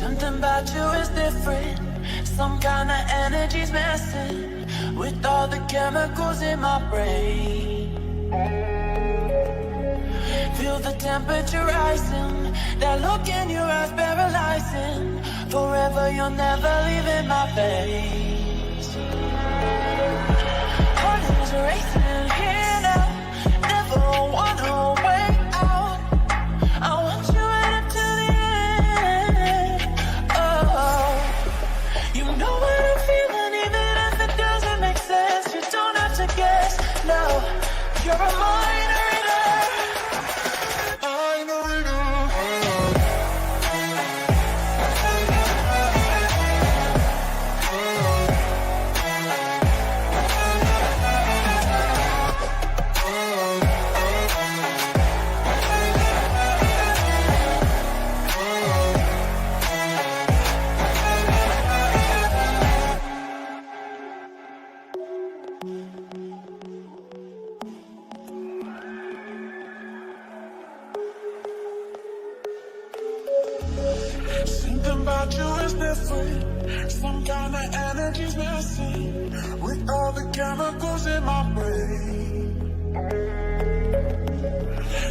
Something about you is different. Some kind of energy's messing with all the chemicals in my brain. Feel the temperature rising. That look in your eyes paralyzing. Forever you're never leaving my face. Heart is racing here now. Never wanna wait out. I want you right up to the end. Oh, you know what I'm feeling, even if it doesn't make sense. You don't have to guess. No, you're a mind reader. Something about you is different. Some kind of energy's missing with all the chemicals in my brain.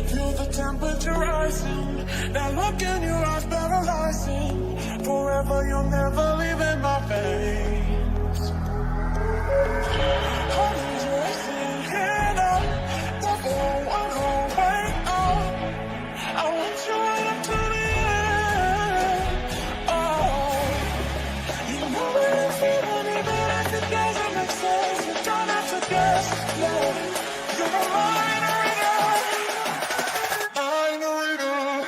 Feel the temperature rising. That look in your eyes paralyzing. Forever you'll never leave in my veins. Heart is racing here now. Never wanna wait out. I want you right up to the end. Oh, you know what I'm feeling, even if it doesn't make sense. You don't have to guess. No, you're a mind reader. Mind reader.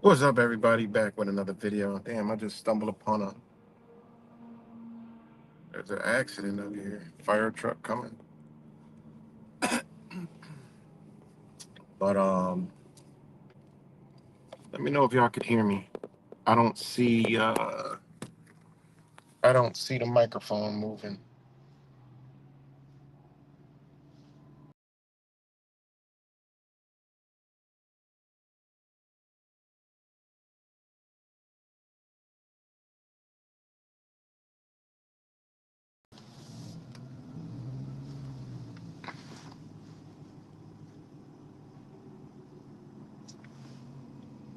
What's up, everybody? Back with another video. Damn, I just stumbled upon there's an accident over here. Fire truck coming. But let me know if y'all can hear me. I don't see the microphone moving.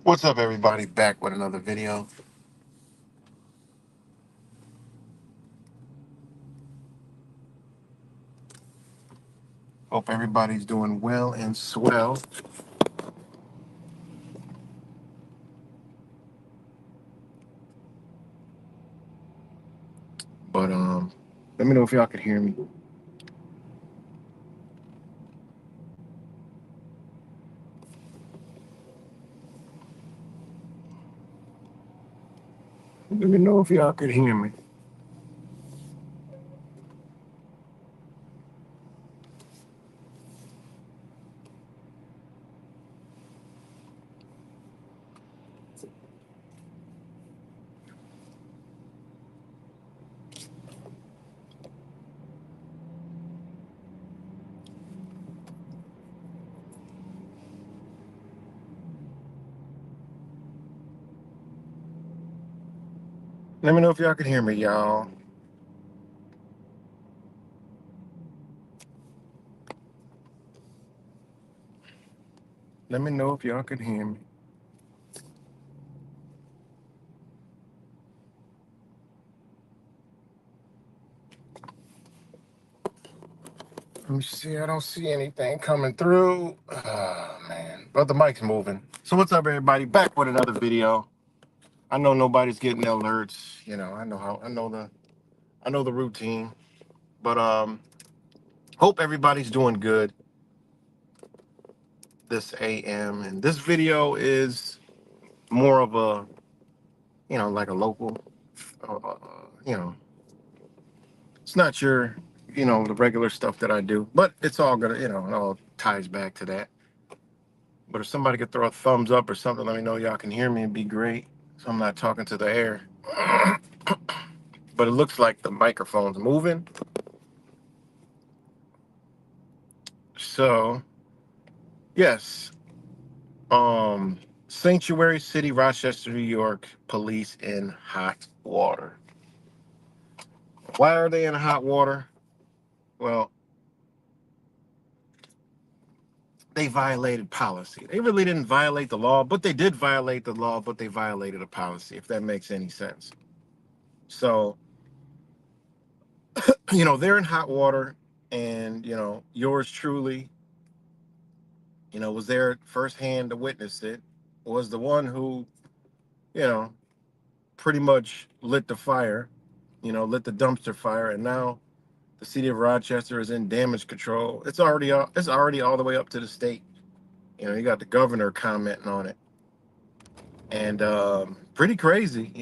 What's up, everybody? Back with another video. Hope everybody's doing well and swell. But let me know if y'all can hear me. Let me know if y'all can hear me. Let me know if y'all can hear me, y'all. Let me know if y'all can hear me. Let me see. I don't see anything coming through. Oh, man. But the mic's moving. So what's up, everybody? Back with another video. I know nobody's getting the alerts. You know, I know the routine. But hope everybody's doing good this AM. And this video is more of a, like a local, you know, it's not your, the regular stuff that I do, but it's all gonna, it all ties back to that. But if somebody could throw a thumbs up or something, let me know y'all can hear me. It'd be great. So I'm not talking to the air. But it looks like the microphone's moving. So, yes. Sanctuary City, Rochester, New York, police in hot water. Why are they in hot water? Well, they violated policy. They really didn't violate the law, but they did violate the law, but they violated a policy, if that makes any sense. So, they're in hot water, and, yours truly, was there firsthand to witness it, was the one who, you know, pretty much lit the fire, lit the dumpster fire, and now the city of Rochester is in damage control. It's already all the way up to the state. You got the governor commenting on it. And pretty crazy,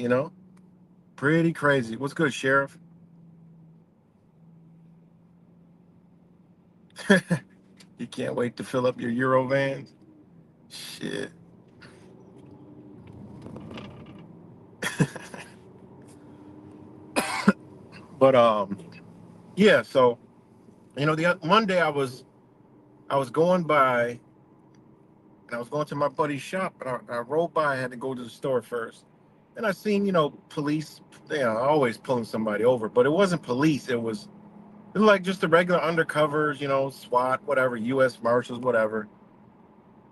pretty crazy. What's good, Sheriff? You can't wait to fill up your Euro vans? Shit. But yeah, so the one day I was going by, and I was going to my buddy's shop, and I rolled by. I had to go to the store first, and I seen police, always pulling somebody over, but it wasn't police. It was like just the regular undercovers, SWAT, whatever, U.S. Marshals, whatever,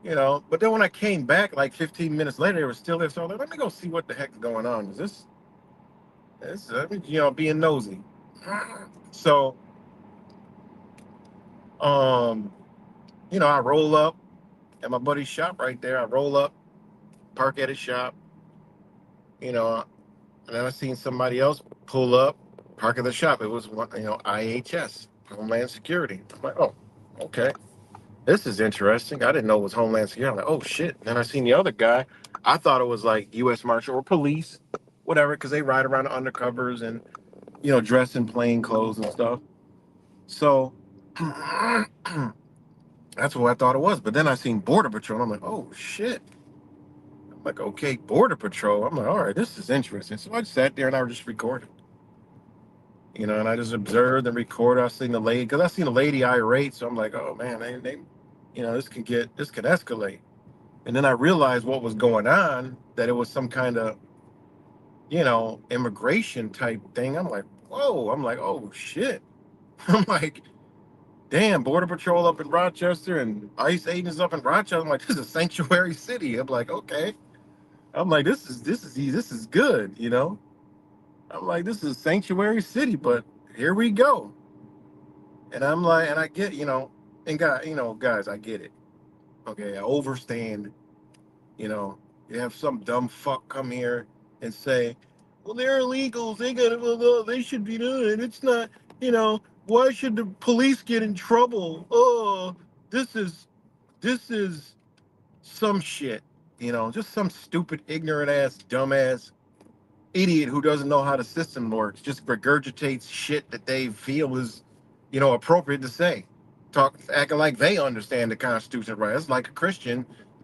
But then when I came back like 15 minutes later, they were still there. So I was like, let me go see what the heck's going on. Is this, being nosy. So, I roll up at my buddy's shop right there. I roll up, park at his shop, you know, and then I seen somebody else pull up, park at the shop. It was IHS, Homeland Security. I'm like, oh, okay. This is interesting. I didn't know it was Homeland Security. I'm like, oh shit. Then I seen the other guy. I thought it was like U.S. Marshal or police, whatever, because they ride around undercovers and, dressed in plain clothes and stuff. So that's what I thought it was. But then I seen Border Patrol. I'm like, oh shit. I'm like, okay, Border Patrol. I'm like, all right, this is interesting. So I just sat there and I just recorded. And I just observed and recorded. I seen the lady, because I seen the lady irate. So I'm like, oh man, they this could escalate. And then I realized what was going on, that it was some kind of, immigration type thing. I'm like, whoa. I'm like, oh shit. I'm like, damn, Border Patrol up in Rochester and ICE agents up in Rochester. I'm like, this is a sanctuary city. I'm like, okay. I'm like, this is good, I'm like, this is a sanctuary city, but here we go. And I'm like, and I get, and guys, I get it. Okay, I overstand, you have some dumb fuck come here and say, well, they're illegals. They should be doing it. It's not, why should the police get in trouble? Oh, this is some shit, just some stupid, ignorant ass, dumbass idiot who doesn't know how the system works, just regurgitates shit that they feel is, appropriate to say. Acting like they understand the Constitution, right? It's like a Christian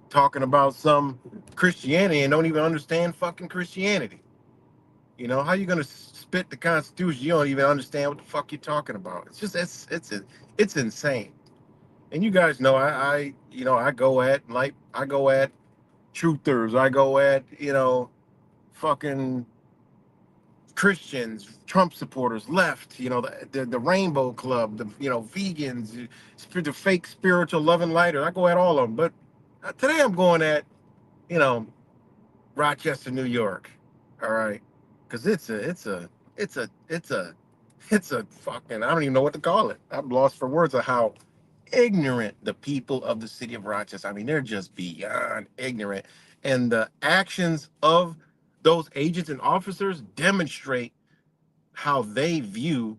talking about some Christianity and don't even understand fucking Christianity. How you gonna spit the Constitution? You don't even understand what the fuck you're talking about. It's just it's insane. And you guys know I go at truthers. I go at fucking Christians, Trump supporters, left, the Rainbow Club, the vegans, the fake spiritual loving lighter. I go at all of them, but today I'm going at you know Rochester, New York. All right, because it's a It's a fucking, I don't even know what to call it. I'm lost for words of how ignorant the people of the city of Rochester. I mean, they're just beyond ignorant. And the actions of those agents and officers demonstrate how they view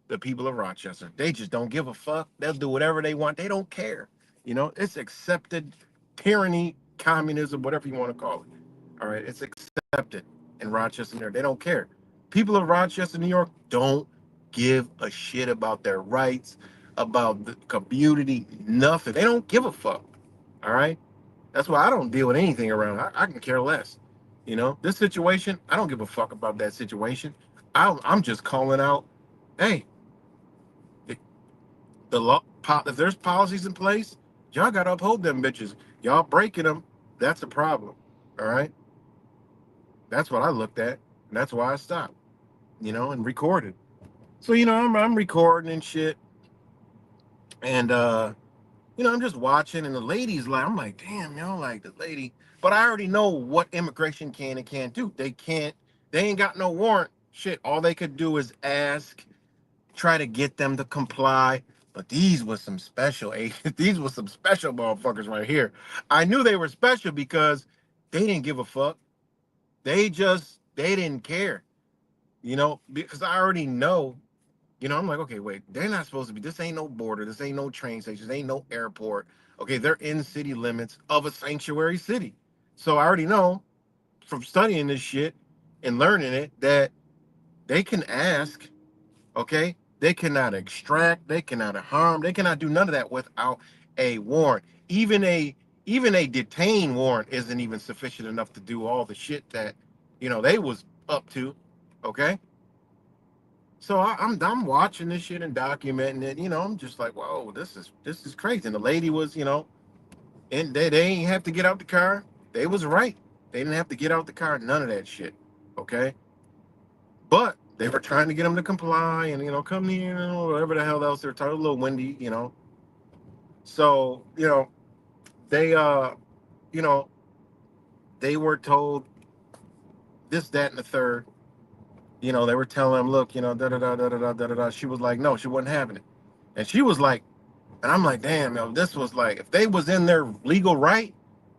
the people of Rochester. They just don't give a fuck. They'll do whatever they want. They don't care. You know, it's accepted tyranny, communism, whatever you want to call it. All right, it's accepted in Rochester, New York. They don't care. People of Rochester, New York don't give a shit about their rights, about the community, nothing. They don't give a fuck. All right. That's why I don't deal with anything around. I can care less. You know, this situation, I don't give a fuck about that situation. I'm just calling out, hey, the law, if there's policies in place, y'all got to uphold them bitches. Y'all breaking them, that's a problem. All right. That's what I looked at. And that's why I stopped, you know, and recorded. So, you know, I'm recording and shit. And, you know, I'm just watching. And the lady's like, I'm like, damn, you know, like the lady. But I already know what immigration can and can't do. They ain't got no warrant. Shit. All they could do is ask, try to get them to comply. But these was some special agents. These was some special motherfuckers right here. I knew they were special because they didn't give a fuck. They didn't care, you know, because I already know, you know, I'm like, okay, wait, they're not supposed to be, this ain't no border, this ain't no train station, this ain't no airport. Okay, they're in city limits of a sanctuary city. So I already know from studying this shit and learning it that they can ask, okay? They cannot extract, they cannot harm, they cannot do none of that without a warrant. Even a detained warrant isn't even sufficient enough to do all the shit that, you know, they was up to. Okay. So I'm watching this shit and documenting it. You know, I'm just like, whoa, this is crazy. And the lady was, you know, and they ain't have to get out the car. They was right. They didn't have to get out the car. None of that shit. Okay. But they were trying to get them to comply and, you know, come here, you know, whatever the hell else they're talking, a little windy, you know. So, you know, they you know, they were told this, that, and the third. You know, they were telling them, look, you know, da da da da da da da da. She was like, no, she wasn't having it. And she was like, and I'm like, damn, yo, this was like, if they was in their legal right,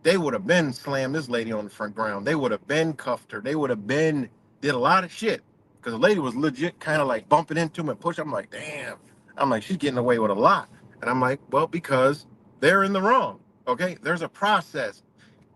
they would have been slammed this lady on the front ground. They would have been cuffed her. They would have been did a lot of shit. Because the lady was legit kind of like bumping into him and push. I'm like, damn. I'm like, she's getting away with a lot. And I'm like, well, because they're in the wrong. Okay. There's a process.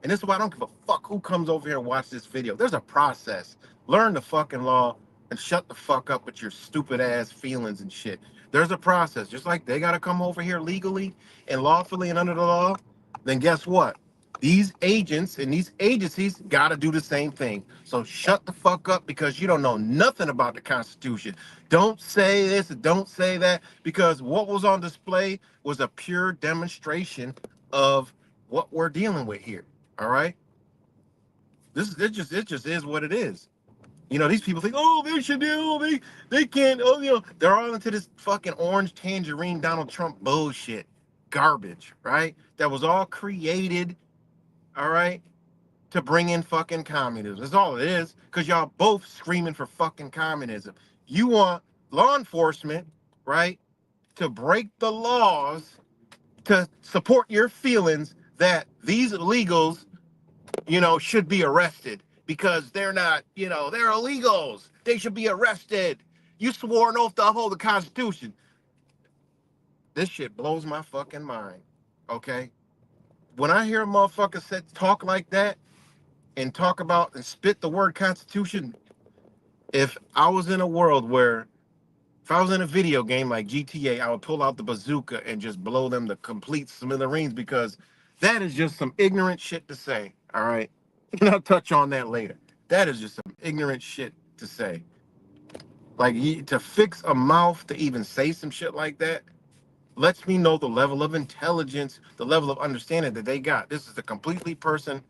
And this is why I don't give a fuck who comes over here and watch this video. There's a process. Learn the fucking law and shut the fuck up with your stupid ass feelings and shit. There's a process. Just like they got to come over here legally and lawfully and under the law, then guess what? These agents and these agencies got to do the same thing. So shut the fuck up because you don't know nothing about the Constitution. Don't say this, don't say that, because what was on display was a pure demonstration of what we're dealing with here. All right. It just is what it is. You know, these people think, oh, they should do, they can't, oh, you know, they're all into this fucking orange tangerine Donald Trump bullshit. Garbage, right? That was all created, all right, to bring in fucking communism. That's all it is. Because y'all both screaming for fucking communism. You want law enforcement, right, to break the laws to support your feelings that these illegals, you know, should be arrested because they're not, you know, they're illegals. They should be arrested. You swore an oath to uphold the Constitution. This shit blows my fucking mind. Okay? When I hear a motherfucker talk like that and talk about and spit the word Constitution, if I was in a world where, if I was in a video game like GTA, I would pull out the bazooka and just blow them to complete smithereens because that is just some ignorant shit to say. All right. And I'll touch on that later. That is just some ignorant shit to say. Like to fix a mouth to even say some shit like that lets me know the level of intelligence, the level of understanding that they got. This is a completely person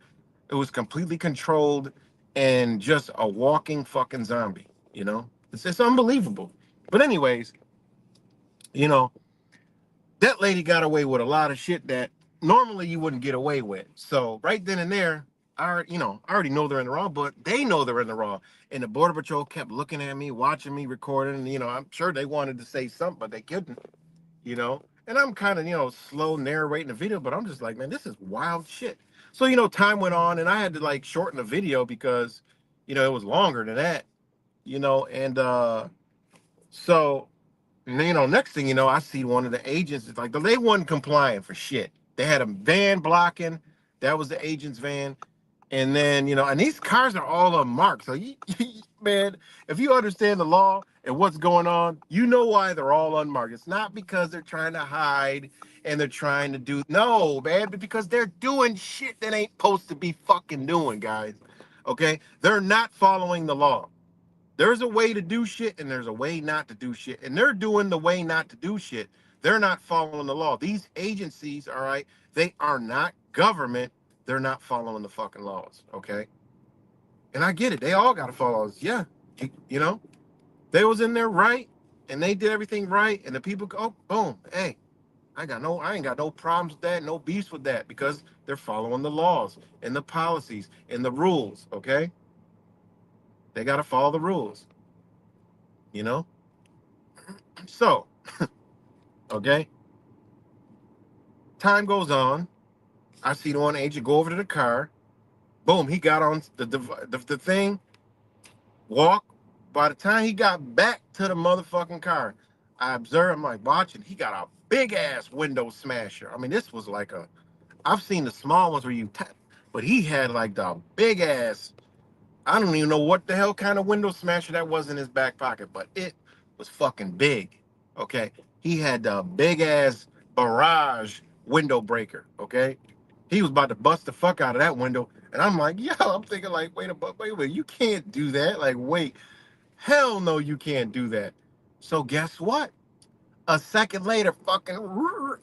who was completely controlled and just a walking fucking zombie. You know, it's unbelievable. But anyways, you know, that lady got away with a lot of shit that normally you wouldn't get away with. So right then and there, I already know they're in the wrong, but they know they're in the wrong. And the border patrol kept looking at me, watching me, recording. And, I'm sure they wanted to say something, but they couldn't. And I'm kind of, slow narrating the video, but I'm just like, man, this is wild shit. So, time went on and I had to like shorten the video because, it was longer than that, and so, next thing you know, I see one of the agents, it's like, they wasn't complying for shit. They had a van blocking. That was the agent's van. And then, and these cars are all unmarked. So, man, if you understand the law and what's going on, you know why they're all unmarked. It's not because they're trying to hide and they're trying to do, no, man, but because they're doing shit that ain't supposed to be fucking doing, guys. Okay? They're not following the law. There's a way to do shit and there's a way not to do shit. And they're doing the way not to do shit. They're not following the law. These agencies, all right, they are not government. They're not following the fucking laws, okay? And I get it. They all got to follow laws. Yeah, you know, they was in there right and they did everything right. And the people go, oh, boom, hey, I ain't got no problems with that, no beefs with that because they're following the laws and the policies and the rules, okay? They got to follow the rules, you know? So, okay, time goes on. I see the one agent go over to the car. Boom, he got on the thing, walk. By the time he got back to the motherfucking car, I observed, I'm like watching, he got a big ass window smasher. I mean, this was like I've seen the small ones where you tap, but he had like the big ass, I don't even know what the hell kind of window smasher that was in his back pocket, but it was fucking big. Okay. He had the big ass barrage window breaker. Okay. He was about to bust the fuck out of that window. And I'm like, yo, I'm thinking like, wait, you can't do that. Like, wait, hell no, you can't do that. So guess what? A second later, fucking,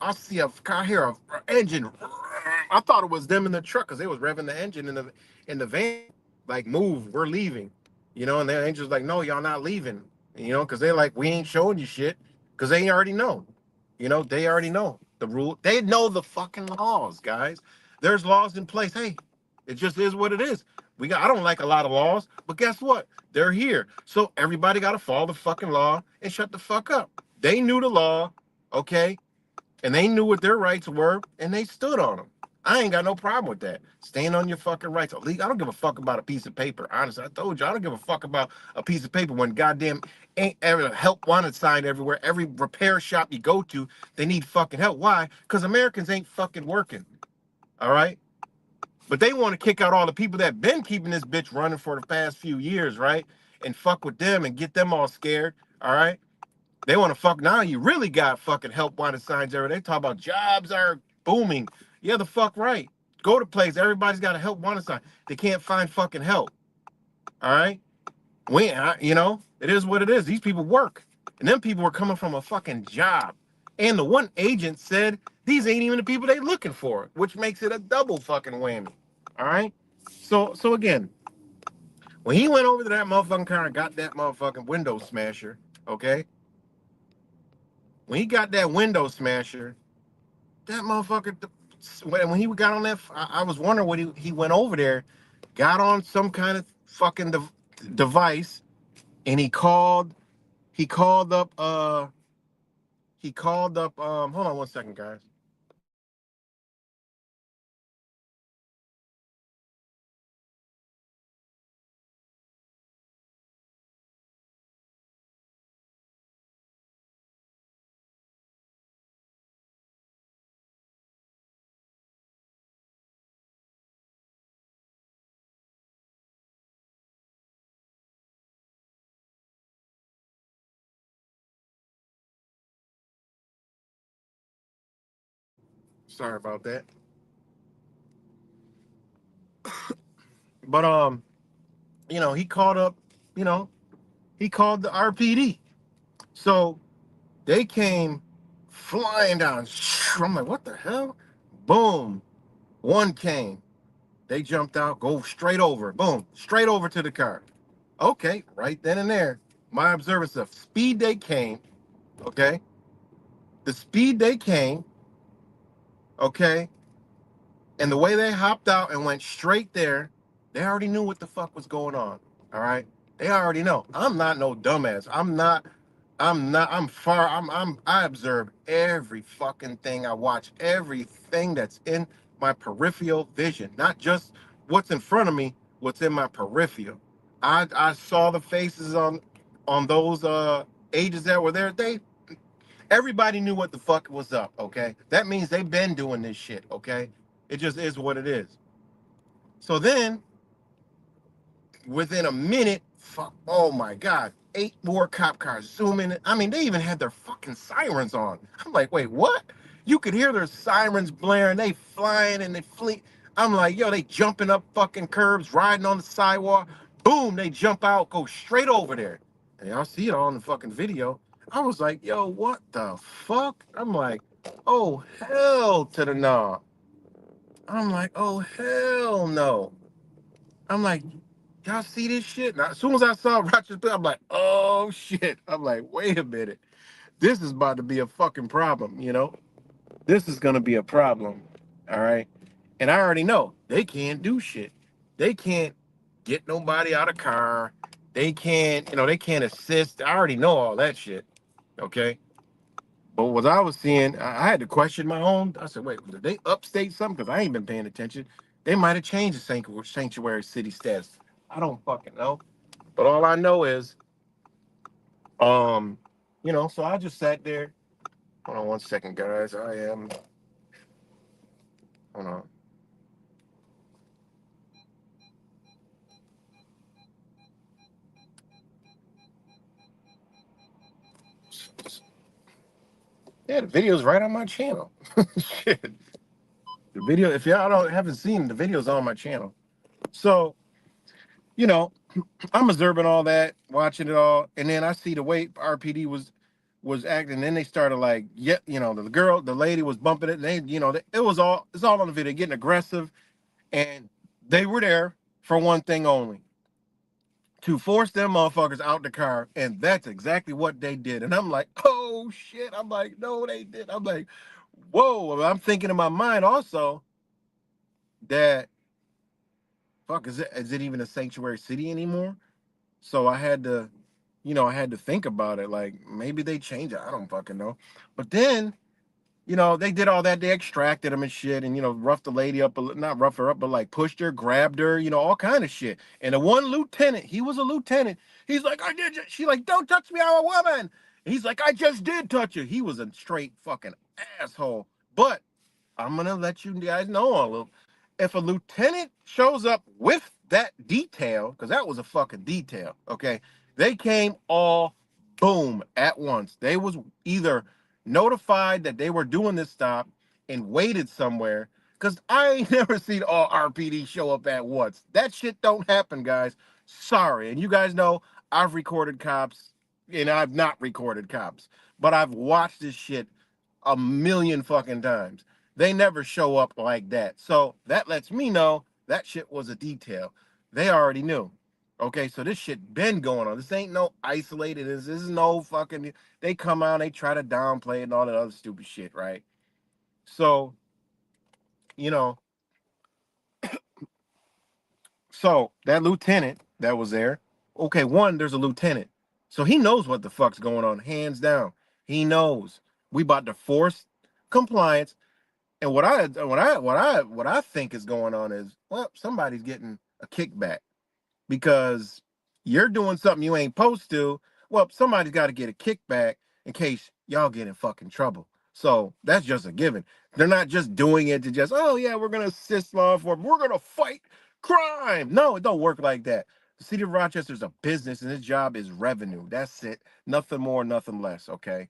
I see a car here, a engine. I thought it was them in the truck because they was revving the engine in the van. Like, move, we're leaving. And the angel's like, no, y'all not leaving. Because they're like, we ain't showing you shit because they already know. They already know the rule. They know the fucking laws, guys. There's laws in place. Hey, it just is what it is. I don't like a lot of laws, but guess what? They're here. So everybody got to follow the fucking law and shut the fuck up. They knew the law, okay? And they knew what their rights were, and they stood on them. I ain't got no problem with that. Stand on your fucking rights. I don't give a fuck about a piece of paper. Honestly, I told you, I don't give a fuck about a piece of paper when goddamn ain't ever help wanted sign everywhere. Every repair shop you go to, they need fucking help. Why? Because Americans ain't fucking working. All right? But they want to kick out all the people that been keeping this bitch running for the past few years, right? And fuck with them and get them all scared. All right? They want to fuck now. You really got fucking help wanted signs everywhere. They talk about jobs are booming. Yeah, the fuck right. Go to place. Everybody's got a help wanted sign. They can't find fucking help. All right. It is what it is. These people work, and them people were coming from a fucking job. And the one agent said these ain't even the people they looking for, which makes it a double fucking whammy. All right. So again, when he went over to that motherfucking car and got that motherfucking window smasher, okay. When he got that window smasher, that motherfucker, when he got on that, I was wondering what he went over there, got on some kind of fucking device, and he called up, hold on one second, guys. Sorry about that. But he called up, you know, he called the RPD. So they came flying down. I'm like, what the hell? Boom. One came. They jumped out, go straight over. Boom. Straight over to the car. Okay, right then and there. My observance of speed they came. Okay. The speed they came. Okay. And the way they hopped out and went straight there, they already knew what the fuck was going on. All right. They already know. I'm not no dumbass. I'm far. I observe every fucking thing I watch, everything that's in my peripheral vision, not just what's in front of me, what's in my peripheral. I saw the faces on those agents that were there. Everybody knew what the fuck was up, okay? That means they've been doing this shit, okay? It just is what it is. So then, within a minute, fuck, oh my God, 8 more cop cars zooming. I mean, they even had their fucking sirens on. I'm like, wait, what? You could hear their sirens blaring, they flying and they flee. I'm like, yo, they jumping up fucking curbs, riding on the sidewalk. Boom, they jump out, go straight over there. And y'all see it all in the fucking video. I was like, yo, what the fuck? I'm like, oh, hell to the no. I'm like, oh, hell no. I'm like, y'all see this shit? Now, as soon as I saw Rochester, I'm like, oh shit. I'm like, wait a minute. This is about to be a fucking problem, you know? This is gonna be a problem. All right. And I already know they can't do shit. They can't get nobody out of car. They can't, they can't assist. I already know all that shit. Okay. But what I was seeing, I had to question my own. I said, wait, did they upstate something? Because I ain't been paying attention. They might have changed the sanctuary city status. I don't fucking know. But all I know is, um, so I just sat there. Hold on one second, guys. Hold on. Yeah, the video's right on my channel. Shit. The video, if y'all haven't seen the videos on my channel. So, you know, I'm observing all that, watching it all, and then I see the way RPD was acting. And then they started like, yeah, the lady was bumping it. And they, it's all on the video, getting aggressive, and they were there for one thing only, to force them motherfuckers out the car, and that's exactly what they did. And I'm like, oh shit! I'm like, no, they did. I'm like, whoa! I'm thinking in my mind also that fuck, is it even a sanctuary city anymore? So I had to think about it. Like maybe they change it. I don't fucking know. But then, they did all that. They extracted them and shit, and roughed the lady up, not rough her up, but like pushed her, grabbed her, all kind of shit. And the one lieutenant, he was a lieutenant. He's like, I did. She like, don't touch me, I'm a woman. And he's like, I just did touch her. He was a straight fucking asshole. But I'm gonna let you guys know all of. If a lieutenant shows up with that detail, because that was a fucking detail, okay? They came all boom at once. They was either notified that they were doing this stop and waited somewhere. Because I ain't never seen all RPD show up at once. That shit don't happen, guys. Sorry. And you guys know I've recorded cops and I've not recorded cops. But I've watched this shit a million fucking times. They never show up like that. So that lets me know that shit was a detail. They already knew. Okay, so this shit been going on. This ain't no isolated. This is no fucking. They come out, they try to downplay it and all that other stupid shit, right? So, you know, so that lieutenant that was there, okay, one, there's a lieutenant. So he knows what the fuck's going on, hands down. He knows. We about to force compliance. And what I think is going on is, well, somebody's getting a kickback because you're doing something you ain't supposed to. Well, somebody's got to get a kickback in case y'all get in fucking trouble. So that's just a given. They're not just doing it to just, oh yeah, we're gonna assist law enforcement, we're gonna fight crime. No, it don't work like that. The city of Rochester is a business, and its job is revenue. That's it. Nothing more, nothing less. Okay.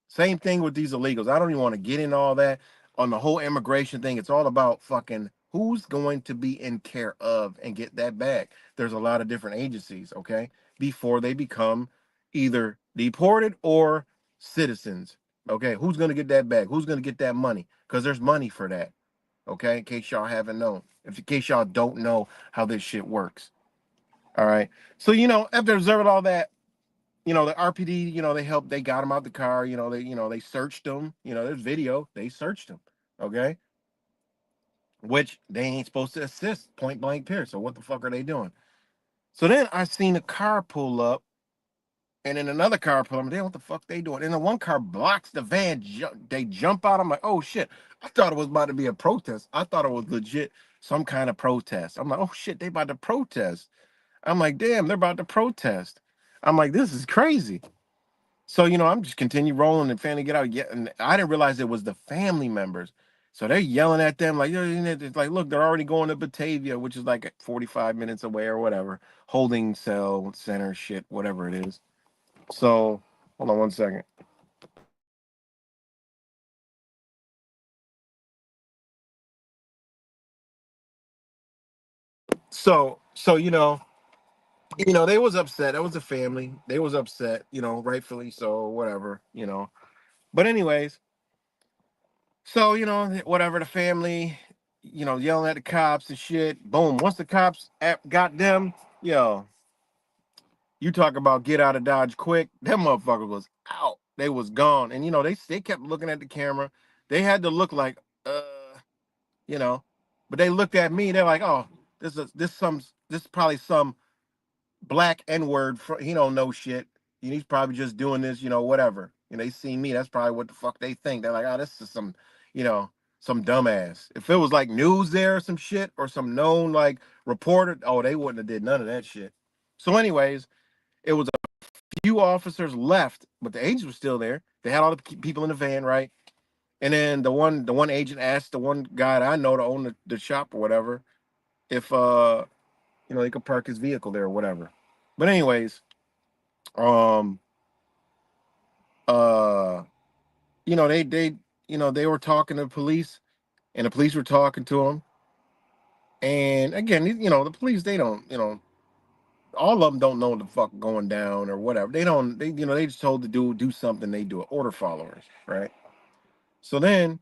Same thing with these illegals. I don't even want to get in all that on the whole immigration thing. It's all about fucking who's going to be in care of and get that back. There's a lot of different agencies, okay, before they become either deported or citizens. Okay, who's going to get that back? Who's going to get that money? Because there's money for that. Okay, in case y'all haven't known, in case y'all don't know how this shit works. All right. So, after observing all that, the RPD, they got him out the car, they searched him, there's video, they searched him. Okay. which they ain't supposed to assist point blank period. So what the fuck are they doing? So then I seen a car pull up, and then another car pull up. Damn, what the fuck they doing? And then one car blocks the van. They jump out. I'm like, oh shit! I thought it was about to be a protest. I thought it was legit some kind of protest. I'm like, oh shit, they about to protest. I'm like, damn, they're about to protest. I'm like, this is crazy. So, I'm just continue rolling and fanning get out. Yeah, and I didn't realize it was the family members. So they're yelling at them like, it's like, look, they're already going to Batavia, which is like 45 minutes away or whatever, holding cell center shit, whatever it is. So, hold on one second. So they was upset. That was a family. They was upset, rightfully so, whatever. But anyways, so, whatever, the family, yelling at the cops and shit. Boom. Once the cops got them, yo, you talk about get out of Dodge quick. That motherfucker was out. They was gone. And they kept looking at the camera. They had to look like, uh, you know, but they looked at me, they're like, oh, this is probably some black N-word. He don't know shit. He's probably just doing this, whatever. They see me. That's probably what the fuck they think. They're like, oh, this is you know, some dumbass. If it was like news there or some shit or some known like reporter, oh, they wouldn't have did none of that shit. So, anyways, it was a few officers left, but the agents were still there. They had all the people in the van, right? And then the one agent asked the one guy that I know to own the shop or whatever if he could park his vehicle there or whatever. But anyways, um uh they were talking to the police, and the police were talking to him. And again, the police, they don't, all of them don't know what the fuck going down or whatever. They don't, they just told to do something. They do it, order followers, right? So then,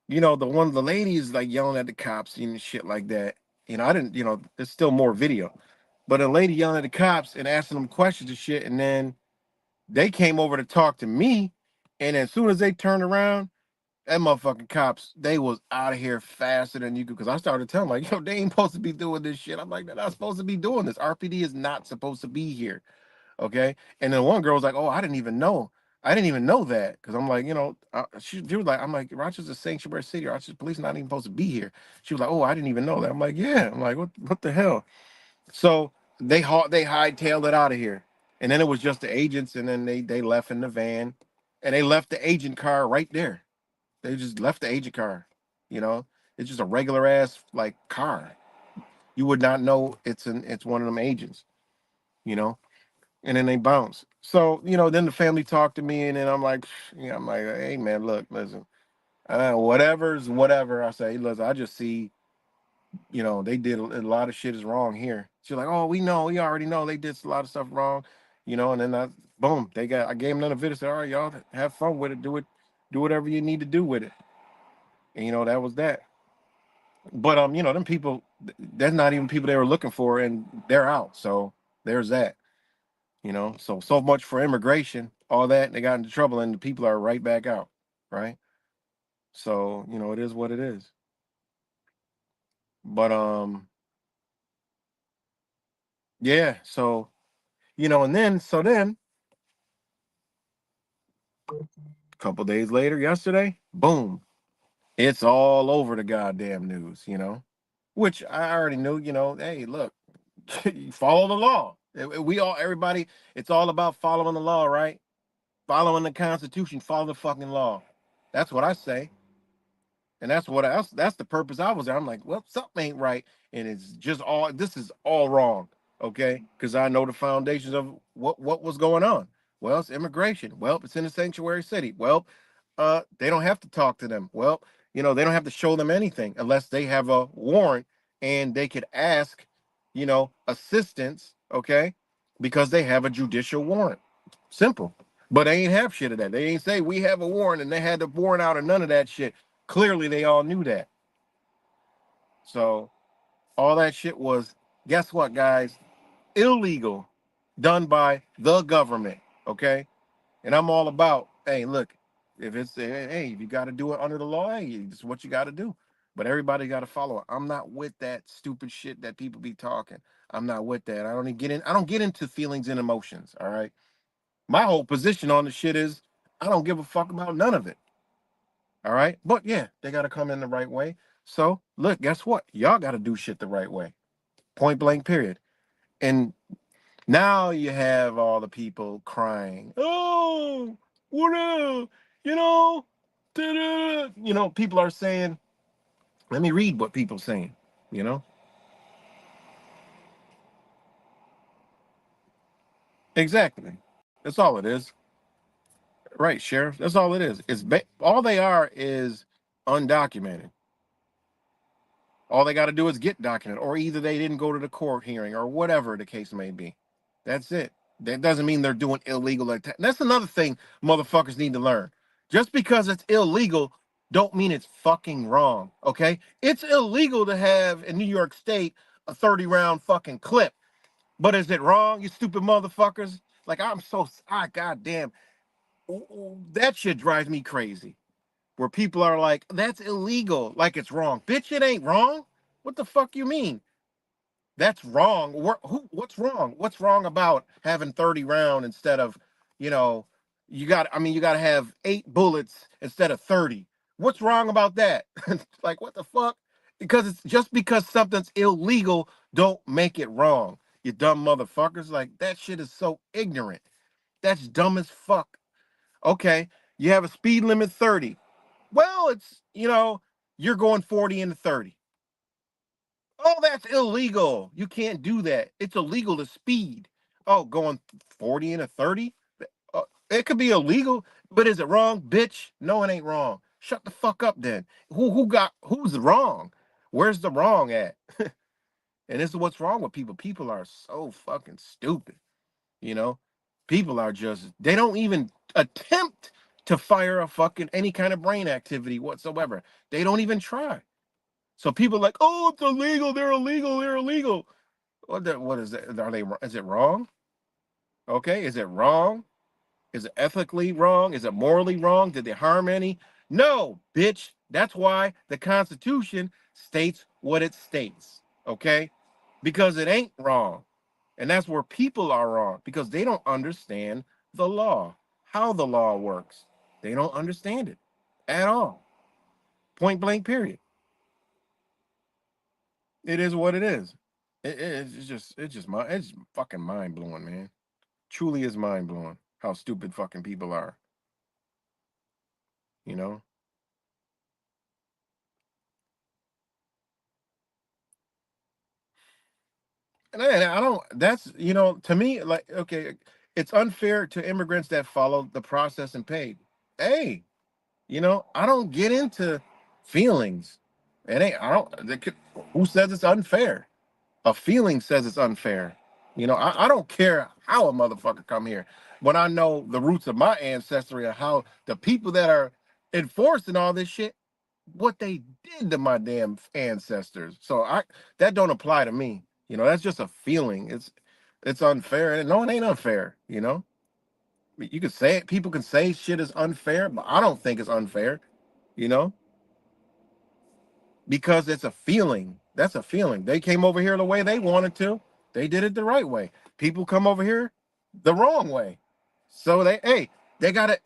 the ladies like yelling at the cops and shit like that. I didn't, there's still more video, but a lady yelling at the cops and asking them questions and shit. And then they came over to talk to me. And as soon as they turned around, that motherfucking cops, they was out of here faster than you could. Because I started telling them, like, yo, they ain't supposed to be doing this shit. I'm like, they're not supposed to be doing this. RPD is not supposed to be here. Okay. And then one girl was like, oh, I didn't even know. I didn't even know that. Because I'm like, she was like, I'm like, Rochester's a sanctuary city. Rochester police not even supposed to be here. She was like, oh, I didn't even know that. I'm like, yeah. I'm like, what the hell? So they hightailed it out of here. And then it was just the agents. And then they left in the van. And they left the agent car right there. They just left the agent car. You know, it's just a regular ass like car. You would not know it's one of them agents. You know, and then they bounce. So then the family talked to me, and then I'm like, hey man, look, listen, whatever's whatever. I say, listen, I just see, they did a lot of shit is wrong here. She's like, oh, we already know they did a lot of stuff wrong, and then boom, I gave them another video. Said, all right, y'all have fun with it, do whatever you need to do with it, and that was that. But them people, that's not even people they were looking for, and they're out. So there's that. So much for immigration, all that, they got into trouble, and the people are right back out, right? So it is what it is. But yeah. So and then a couple days later, yesterday, boom, it's all over the goddamn news. Which I already knew. Hey, look, follow the law. Everybody, it's all about following the law, right? Following the Constitution, follow the fucking law. That's what I say. And that's the purpose I was there. I'm like, well, something ain't right. And this is all wrong. Okay. Because I know the foundations of what was going on. Well, it's immigration. Well, it's in a sanctuary city. Well, they don't have to talk to them. Well, they don't have to show them anything unless they have a warrant, and they could ask, assistance, okay, because they have a judicial warrant. Simple. But they ain't have shit of that. They ain't say we have a warrant and they had the warrant out or none of that shit. Clearly, they all knew that. So all that shit was, guess what, guys? Illegal, done by the government. Okay, and I'm all about, hey, look, if it's hey, if you got to do it under the law, hey, it's what you got to do. But everybody got to follow it. I'm not with that stupid shit that people be talking. I'm not with that. I don't get into feelings and emotions. All right. My whole position on the shit is I don't give a fuck about none of it. All right. But yeah, they got to come in the right way. So look, guess what? Y'all got to do shit the right way. Point blank, period. And now you have all the people crying. Oh, what you know, you know, people are saying, let me read what people saying, you know? Exactly. That's all it is. Right, Sheriff. That's all it is. All they are is undocumented. All they got to do is get documented, or either they didn't go to the court hearing, or whatever the case may be. That's it. That doesn't mean they're doing illegal. That's another thing motherfuckers need to learn. Just because it's illegal, don't mean it's fucking wrong. Okay, it's illegal to have in New York State a 30-round fucking clip, but is it wrong? You stupid motherfuckers! Like goddamn, that shit drives me crazy. Where people are like, that's illegal, like it's wrong. Bitch, it ain't wrong. What the fuck you mean? That's wrong. What's wrong? What's wrong about having 30 round instead of, you know, you got to have 8 bullets instead of 30. What's wrong about that? Like, what the fuck? Because it's just because something's illegal, don't make it wrong. You dumb motherfuckers. Like, that shit is so ignorant. That's dumb as fuck. Okay, you have a speed limit 30. Well, it's, you're going 40 into 30. Oh, that's illegal. You can't do that. It's illegal to speed. Oh, going 40 into 30? It could be illegal, but is it wrong, bitch? No, it ain't wrong. Shut the fuck up then. Who's wrong? Where's the wrong at? And this is what's wrong with people. People are so fucking stupid, you know? People are just they don't even attempt to fire a fucking any kind of brain activity whatsoever. They don't even try. So people are like, oh, it's illegal. They're illegal. They're illegal. What is that? Is it wrong? Okay. Is it wrong? Is it ethically wrong? Is it morally wrong? Did they harm any? No, bitch. That's why the Constitution states what it states. Okay. Because it ain't wrong. And that's where people are wrong because they don't understand the law, how the law works. They don't understand it at all. Point blank, period. It is what it is. It's fucking mind blowing, man. Truly is mind blowing how stupid fucking people are. You know, and I don't. That's to me like okay, it's unfair to immigrants that follow the process and paid. Hey, I don't get into feelings. It ain't. I don't. Who says it's unfair? A feeling says it's unfair. I don't care how a motherfucker come here. When I know the roots of my ancestry and how the people that are enforcing all this shit, what they did to my damn ancestors. So that don't apply to me. That's just a feeling. It's unfair. And no, it ain't unfair. You could say it, people can say shit is unfair, but I don't think it's unfair, you know, because it's a feeling. That's a feeling. They came over here the way they wanted to. They did it the right way. People come over here the wrong way. So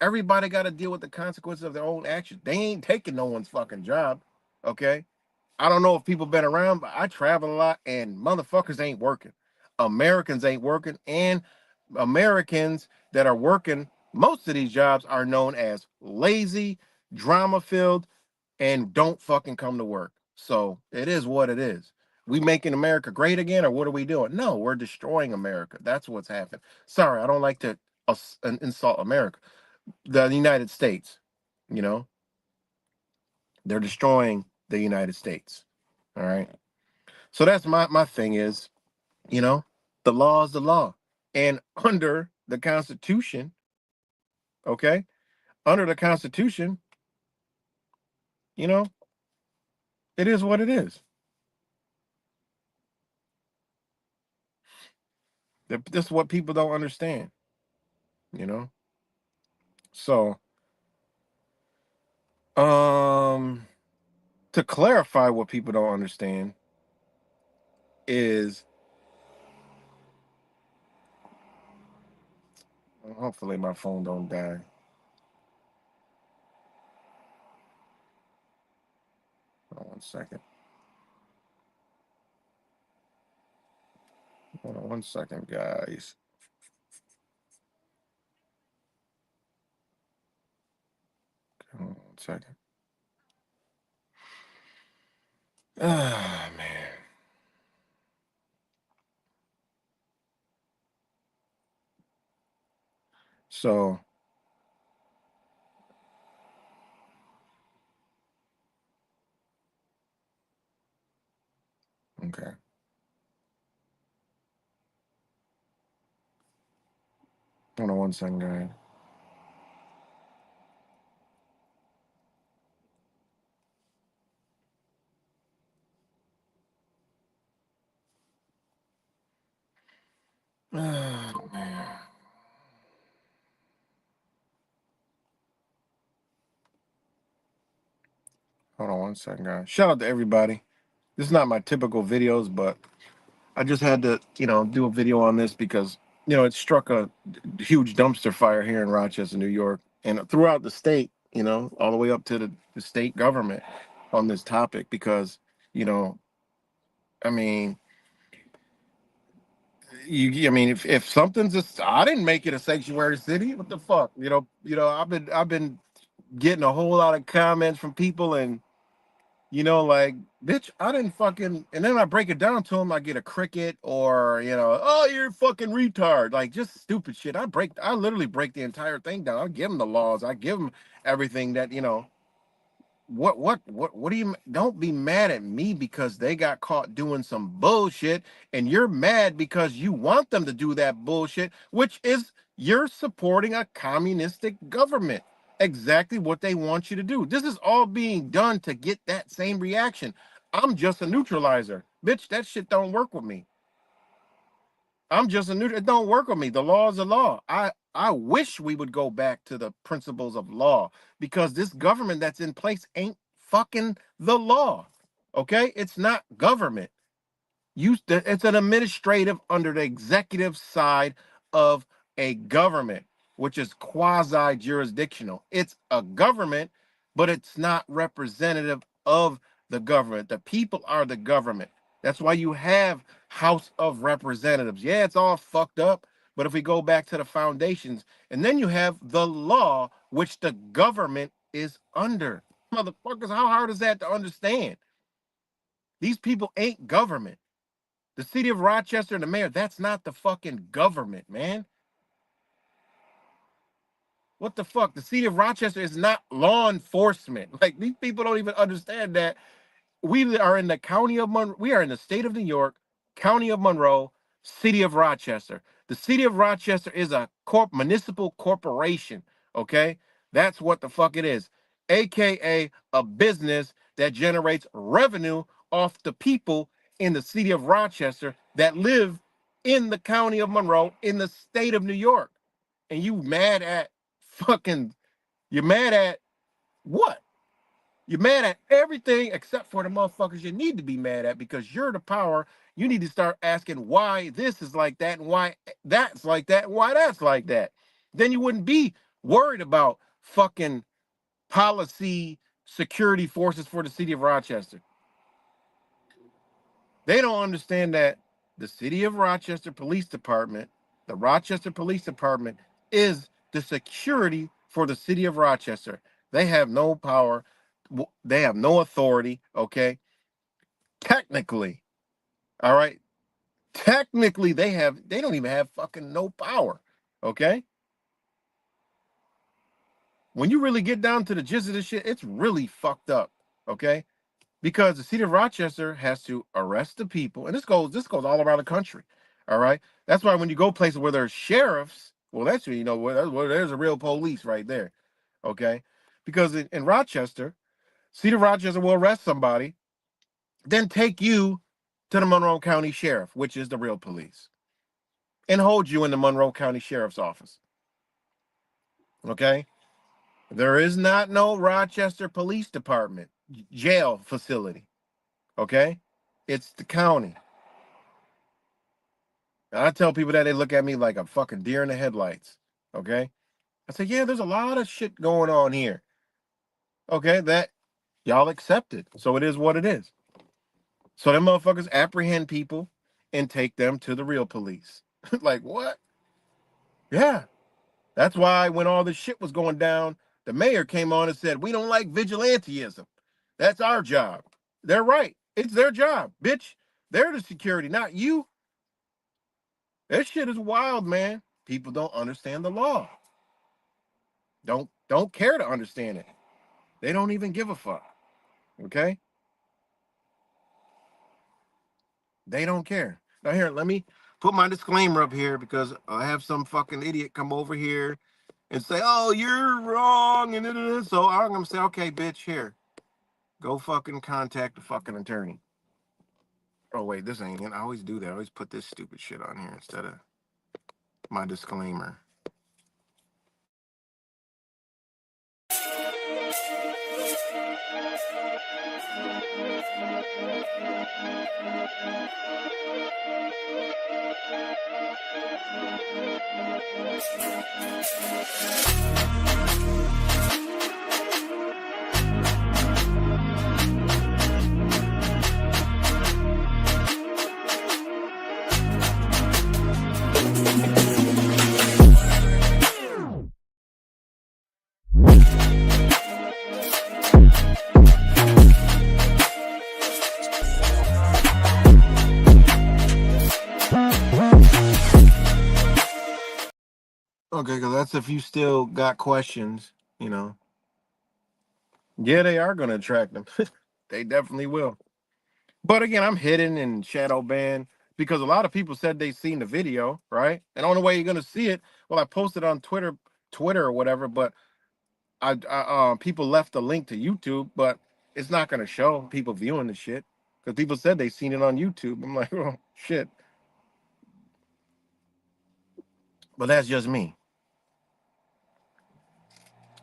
everybody gotta deal with the consequences of their own actions. They ain't taking no one's fucking job. Okay. I don't know if people been around, but I travel a lot and motherfuckers ain't working. Americans ain't working, and Americans that are working most of these jobs are known as lazy, drama filled, and don't fucking come to work. So it is what it is. We making America great again, or what are we doing? No, we're destroying America. That's what's happened. Sorry, I don't like to insult America. The United States, you know, they're destroying the United States. All right. So that's my thing is, you know, the law is the law. And under the Constitution, okay, under the Constitution, you know, it is what it is. This is what people don't understand, you know. So, um, To clarify what people don't understand is, hopefully my phone don't die. Hold on 1 second. Hold on 1 second, guys. Hold on 1 second. Ah, man. So, okay. Hold on 1 second, guys. Ah, man. Hold on 1 second, guys. Shout out to everybody. This is not my typical videos, but I just had to, do a video on this because, it struck a huge dumpster fire here in Rochester, New York, and throughout the state, all the way up to the state government on this topic because, you know, I mean, if something's I didn't make it a sanctuary city. What the fuck? I've been getting a whole lot of comments from people and like, bitch, I didn't fucking, and then I break it down to them, I get a cricket or, oh, you're fucking retard. Like, just stupid shit. I literally break the entire thing down. I give them the laws. I give them everything that, what do you, don't be mad at me because they got caught doing some bullshit and you're mad because you want them to do that bullshit, which is you're supporting a communistic government. Exactly what they want you to do. This is all being done to get that same reaction. I'm just a neutralizer. Bitch, that shit don't work with me. I'm just a neutral. It don't work with me. The law is the law. I wish we would go back to the principles of law because this government that's in place ain't fucking the law. Okay? It's not government. It's an administrative under the executive side of a government, which is quasi jurisdictional. It's a government, but it's not representative of the government. The people are the government. That's why you have House of Representatives. Yeah, it's all fucked up, but if we go back to the foundations, and then you have the law, which the government is under. Motherfuckers, how hard is that to understand? These people ain't government. The city of Rochester and the mayor, that's not the fucking government, man. What the fuck? The city of Rochester is not law enforcement. Like, these people don't even understand that we are in the county of we are in the state of New York, county of Monroe, city of Rochester. The city of Rochester is a municipal corporation, okay? That's what the fuck it is. AKA a business that generates revenue off the people in the city of Rochester that live in the county of Monroe in the state of New York. And you mad at fucking you're mad at what? You're mad at everything except for the motherfuckers you need to be mad at because you're the power. You need to start asking why this is like that and why that's like that and why that's like that. Then you wouldn't be worried about fucking policy security forces for the city of Rochester. They don't understand that the city of Rochester Police Department, the Rochester Police Department, is the security for the city of Rochester. They have no power. They have no authority. Okay. Technically, all right. Technically, they don't even have fucking no power. Okay. When you really get down to the gist of this shit, it's really fucked up. Okay. Because the city of Rochester has to arrest the people, and this goes all around the country. All right. That's why when you go places where there's sheriffs, well, that's where there's a real police right there. Okay. Because in Rochester, city of Rochester will arrest somebody, then take you to the Monroe County Sheriff, which is the real police, and hold you in the Monroe County Sheriff's office. Okay? There is not no Rochester Police Department. jail facility. Okay, it's the county. And I tell people that they look at me like a fucking deer in the headlights. Okay, I say, yeah, there's a lot of shit going on here. Okay, that y'all accept it, so it is what it is. So them motherfuckers apprehend people and take them to the real police. Like what? Yeah, that's why when all this shit was going down, the mayor came on and said, we don't like vigilanteism. That's our job. They're right. It's their job, bitch. They're the security, not you. That shit is wild, man. People don't understand the law. Don't care to understand it. They don't even give a fuck. Okay? They don't care. Now here, let me put my disclaimer up here because I have some fucking idiot come over here and say, "Oh, you're wrong," and so I'm gonna say, "Okay, bitch, here, go fucking contact the fucking attorney." Oh wait, this ain't it. I always do that. I always put this stupid shit on here instead of my disclaimer. Okay, because that's if you still got questions, you know. Yeah, they are going to attract them. They definitely will. But again, I'm hidden and shadow banned because a lot of people said they seen the video, right? And the only way you're going to see it, well, I posted on Twitter or whatever, but people left the link to YouTube, but it's not going to show people viewing the shit because people said they seen it on YouTube. I'm like, oh shit. But that's just me.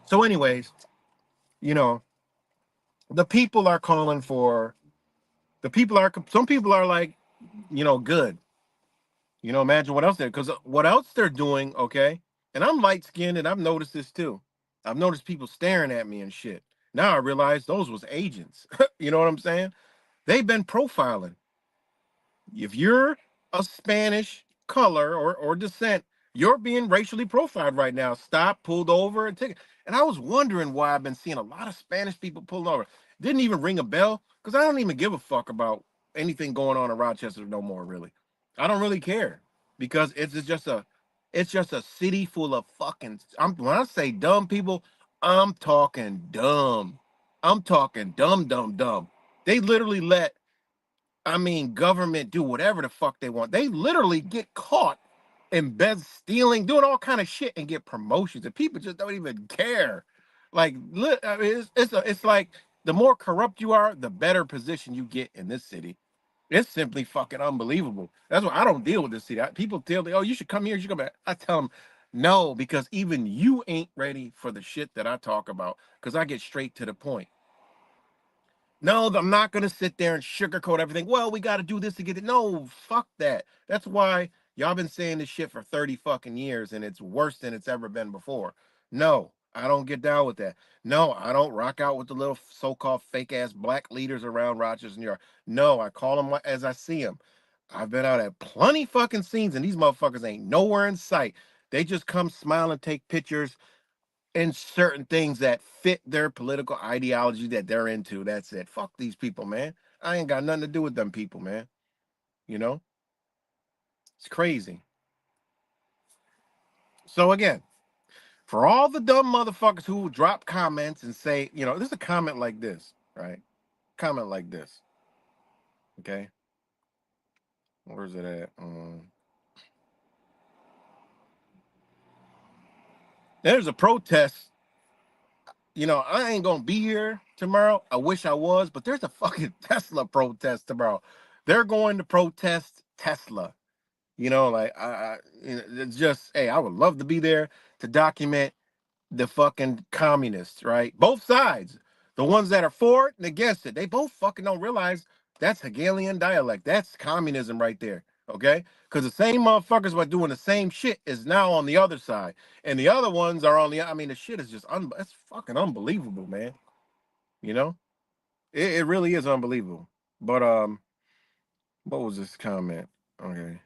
So, anyways, you know, the people are calling for the people are some people are like, good. Imagine what else they're because what else they're doing, okay? And I'm light skinned and I've noticed this too. I've noticed people staring at me and shit. Now I realize those was agents. You know what I'm saying? They've been profiling. If you're a Spanish color or descent, you're being racially profiled right now. Stop, pulled over, and take. And I was wondering why I've been seeing a lot of Spanish people pulled over. Didn't even ring a bell because I don't even give a fuck about anything going on in Rochester no more. Really, I don't really care because it's just a city full of fucking. When I say dumb people, I'm talking dumb. I'm talking dumb, dumb, dumb. They literally let government do whatever the fuck they want. They literally get caught in bed stealing, doing all kind of shit, and get promotions, and people just don't even care. Like, I mean, it's like the more corrupt you are, the better position you get in this city. It's simply fucking unbelievable. That's why I don't deal with this city. People tell me, "Oh, you should come here. You should come back." I tell them, no, because even you ain't ready for the shit that I talk about. Because I get straight to the point. No, I'm not going to sit there and sugarcoat everything. Well, we got to do this to get it. No, fuck that. That's why y'all been saying this shit for 30 fucking years and it's worse than it's ever been before. No, I don't get down with that. No, I don't rock out with the little so-called fake ass black leaders around Rochester, New York. No, I call them as I see them. I've been out at plenty fucking scenes and these motherfuckers ain't nowhere in sight. They just come smile and take pictures and certain things that fit their political ideology that they're into. That's it. Fuck these people, man. I ain't got nothing to do with them people, man. You know, it's crazy. So again, for all the dumb motherfuckers who drop comments and say, there's a comment like this, right? Comment like this. Okay. Where's it at? There's a protest. I ain't gonna be here tomorrow. I wish I was, but there's a fucking Tesla protest tomorrow. They're going to protest Tesla. Like it's just, hey, I would love to be there to document the fucking communists, right? Both sides. The ones that are for it and against it, they both fucking don't realize that's Hegelian dialect. That's communism right there. Okay? Because the same motherfuckers were doing the same shit is now on the other side. And the other ones are on the, I mean, the shit is just, it's fucking unbelievable, man. You know? It really is unbelievable. But, what was this comment? Okay.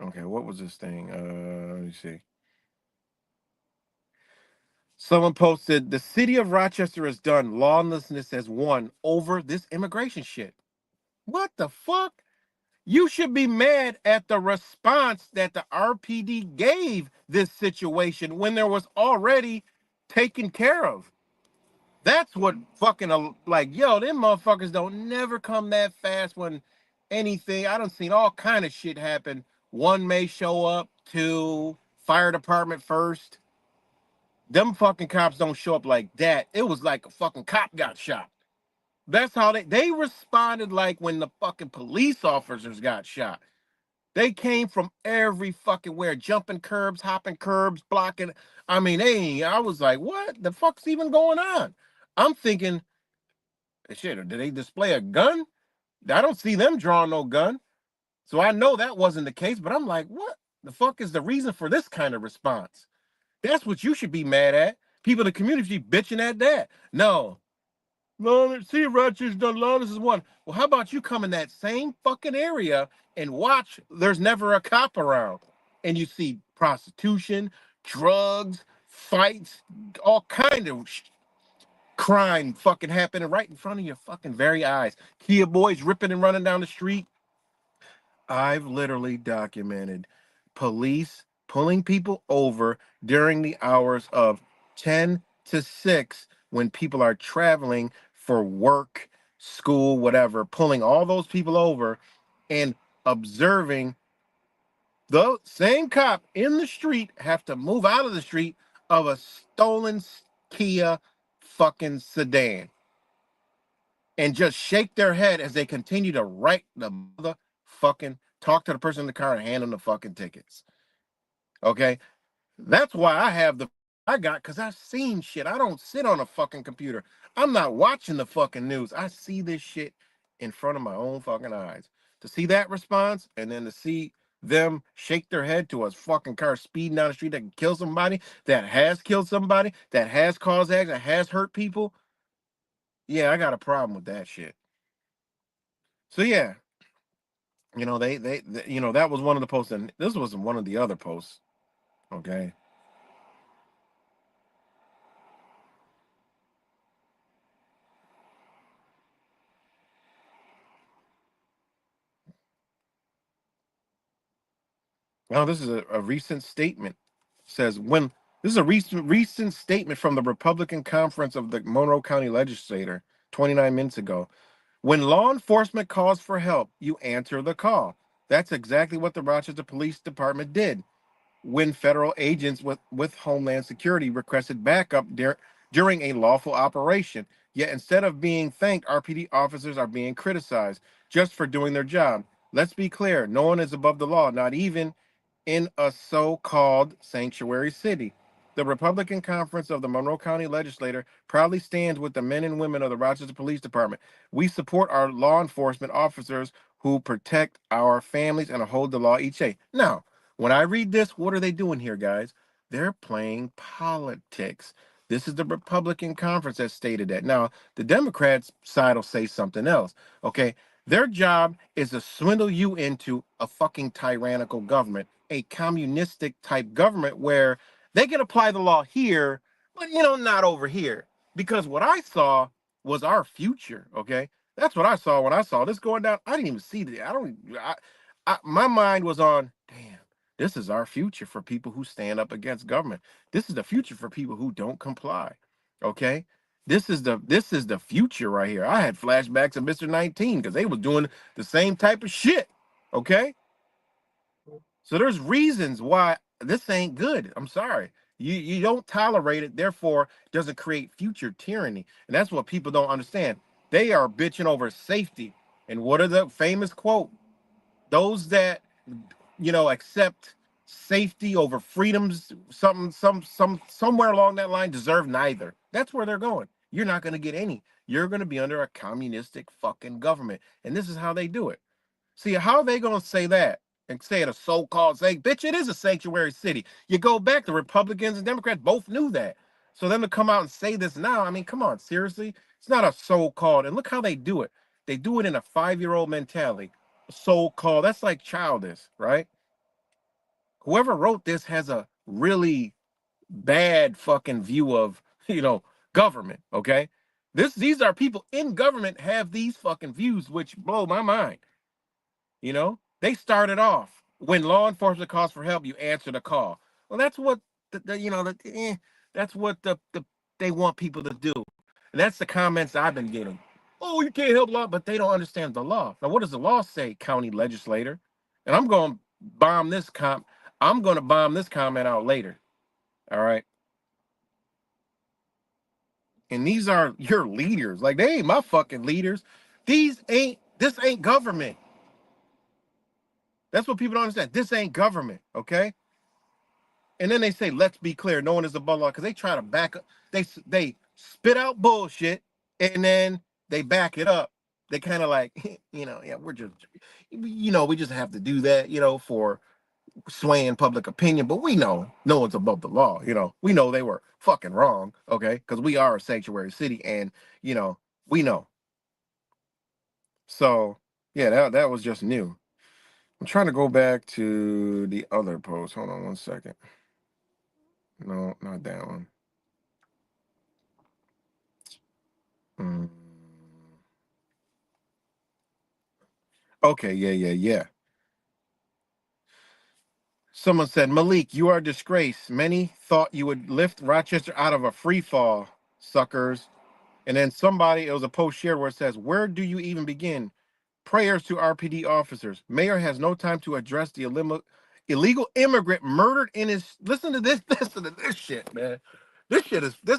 Okay, what was this thing? Let me see. Someone posted, the city of Rochester has done, lawlessness has won over this immigration shit. What the fuck? You should be mad at the response that the RPD gave this situation when there was already taken care of. That's what fucking, like, yo, them motherfuckers don't never come that fast when anything. I done seen all kind of shit happen. One may show up, two, fire department first. Them fucking cops don't show up like that. It was like a fucking cop got shot. That's how they responded, like when the fucking police officers got shot. They came from every fucking where, jumping curbs, hopping curbs, blocking. I mean, I was like, what the fuck's even going on? I'm thinking, shit, did they display a gun? I don't see them drawing no gun. So I know that wasn't the case, but I'm like, what the fuck is the reason for this kind of response? That's what you should be mad at. People in the community should be bitching at that. No. No, see, Rochester's done lawless is one. Well, how about you come in that same fucking area and watch there's never a cop around. And you see prostitution, drugs, fights, all kind of crime fucking happening right in front of your fucking very eyes. Kia boys ripping and running down the street. I've literally documented police pulling people over during the hours of 10 to 6 when people are traveling for work, school, whatever, pulling all those people over and observing the same cop in the street have to move out of the street of a stolen Kia fucking sedan and just shake their head as they continue to write the motherfucking talk to the person in the car and hand them the fucking tickets. Okay, that's why I have the I got because I've seen shit. I don't sit on a fucking computer. I'm not watching the fucking news. I see this shit in front of my own fucking eyes. To see that response and then to see them shake their head to a fucking car speeding down the street that can kill somebody, that has killed somebody, that has caused accident, that has hurt people. Yeah, I got a problem with that shit. So yeah, that was one of the posts, and this was one of the other posts. Okay. Now this is a recent statement. Says when this is a recent statement from the Republican conference of the Monroe County Legislature 29 minutes ago. When law enforcement calls for help, you answer the call. That's exactly what the Rochester Police Department did when federal agents with Homeland Security requested backup during a lawful operation. Yet instead of being thanked, RPD officers are being criticized just for doing their job. Let's be clear, no one is above the law, not even in a so-called sanctuary city. The Republican Conference of the Monroe County Legislature proudly stands with the men and women of the Rochester Police Department. We support our law enforcement officers who protect our families and uphold the law each day. Now, when I read this, what are they doing here, guys? They're playing politics. This is the Republican conference that stated that. Now, the Democrats side will say something else. Okay. Their job is to swindle you into a fucking tyrannical government, a communistic type government where they can apply the law here, but not over here. Because what I saw was our future. Okay. That's what I saw when I saw this going down. I didn't even see the, I don't, my mind was on, damn, this is our future for people who stand up against government. This is the future for people who don't comply. Okay. This is the future right here. I had flashbacks of Mr. 19 because they was doing the same type of shit. Okay. So there's reasons why this ain't good. I'm sorry. You don't tolerate it, therefore it doesn't create future tyranny. And that's what people don't understand. They are bitching over safety. And what are the famous quote? Those that accept safety over freedoms, somewhere along that line deserve neither. That's where they're going. You're not going to get any. You're going to be under a communistic fucking government. And this is how they do it. See, how are they going to say that and say it a so-called say, bitch, it is a sanctuary city. You go back, the Republicans and Democrats both knew that. So them to come out and say this now, I mean, come on, seriously? It's not a so-called. And look how they do it. They do it in a 5-year-old mentality. So-called. That's like childish, right? Whoever wrote this has a really bad fucking view of, government, okay? These are people in government have these fucking views which blow my mind. They started off when law enforcement calls for help, you answer the call. Well, that's what that's what they want people to do. And that's the comments I've been getting. Oh, you can't help law, but they don't understand the law. Now, what does the law say, county legislator? And I'm going to bomb this comment out later. All right. And these are your leaders. Like, they ain't my fucking leaders. This ain't government. That's what people don't understand. This ain't government, okay? And then they say, let's be clear, no one is above law, because they try to back up. They spit out bullshit, and then they back it up. They kind of like, yeah, we just have to do that, for swaying public opinion. But we know no one's above the law, We know they were fucking wrong, okay? Because we are a sanctuary city, and, we know. So, yeah, that was just new. I'm trying to go back to the other post. Hold on one second. No, not that one. Mm. Okay, yeah. Someone said, Malik, you are a disgrace. Many thought you would lift Rochester out of a free fall, suckers. And then it was a post shared where it says, where do you even begin? Prayers to RPD officers. Mayor has no time to address the illegal immigrant murdered in his. Listen to this shit, man. This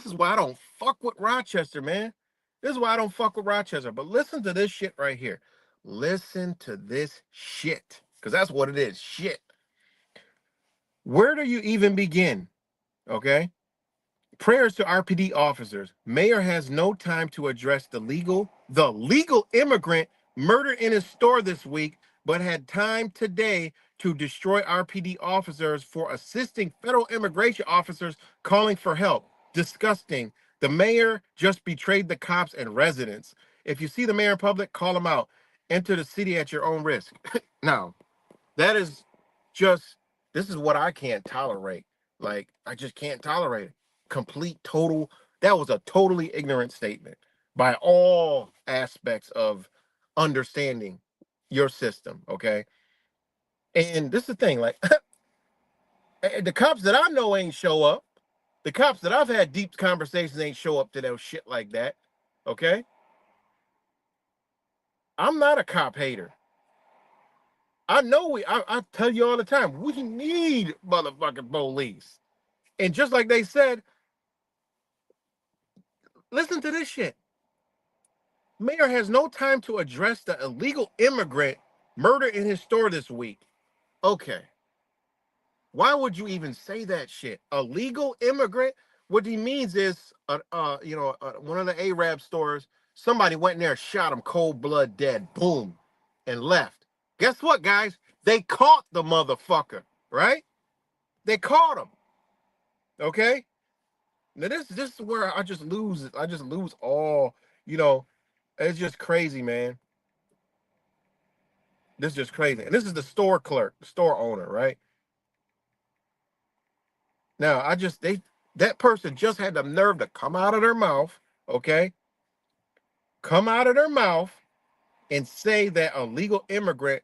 is why I don't fuck with Rochester, man. This is why I don't fuck with Rochester. But listen to this shit right here. Listen to this shit. Because that's what it is. Shit. Where do you even begin? Okay. Prayers to RPD officers. Mayor has no time to address the legal immigrant murdered in his store this week, but had time today to destroy RPD officers for assisting federal immigration officers calling for help. Disgusting. The mayor just betrayed the cops and residents. If you see the mayor in public, call him out. Enter the city at your own risk. Now, that is this is what I can't tolerate. Like, I just can't tolerate it. That was a totally ignorant statement by all aspects of understanding your system, okay? And this is the thing, like, the cops that I know ain't show up. The cops that I've had deep conversations ain't show up to that shit like that, okay? I'm not a cop hater. I know I tell you all the time, we need motherfucking police. And just like they said, listen to this shit. Mayor has no time to address the illegal immigrant murder in his store this week. Okay. Why would you even say that shit? Illegal immigrant? What he means is, one of the Arab stores, somebody went in there, shot him cold blood dead, boom, and left. Guess what, guys? They caught the motherfucker, right? They caught him. Okay? Now this is where I just lose it. I just lose all, it's just crazy, man. This is just crazy. And this is the store clerk, the store owner, right? Now, that person just had the nerve to come out of their mouth, okay? Come out of their mouth and say that a legal immigrant,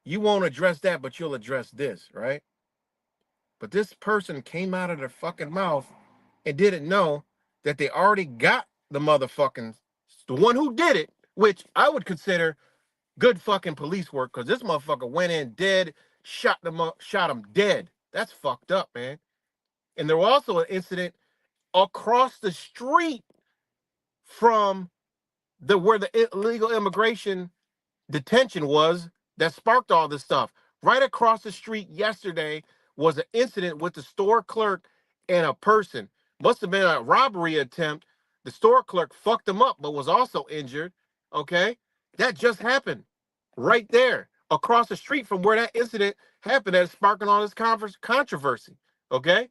you won't address that, but you'll address this, right? But this person came out of their fucking mouth and didn't know that they already got the one who did it, which I would consider good fucking police work, because this motherfucker went in dead, shot him dead. That's fucked up, man. And there was also an incident across the street from where the illegal immigration detention was that sparked all this stuff. Right across the street yesterday was an incident with the store clerk and a person. Must have been a robbery attempt. The store clerk fucked him up, but was also injured. Okay, that just happened right there across the street from where that incident happened. That's sparking all this controversy. Okay,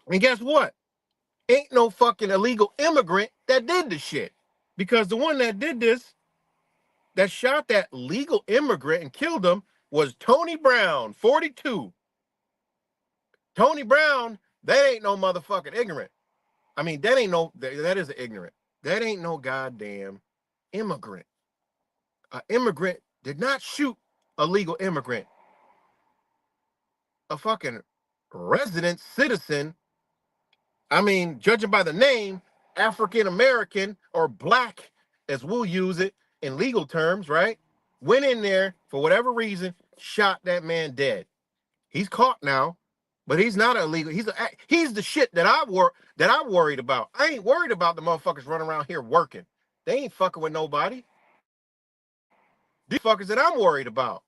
and guess what? Ain't no fucking illegal immigrant that did the shit, because the one that did this, that shot that legal immigrant and killed him, was Tony Brown, 42. Tony Brown, that ain't no motherfucking ignorant. I mean, that ain't no, that is an ignorant. That ain't no goddamn immigrant. An immigrant did not shoot a legal immigrant. A fucking resident citizen, I mean, judging by the name, African American or black, as we'll use it in legal terms, right? Went in there for whatever reason, shot that man dead. He's caught now, but he's not illegal. He's the shit that I'm worried about. I ain't worried about the motherfuckers running around here working. They ain't fucking with nobody. These fuckers that I'm worried about.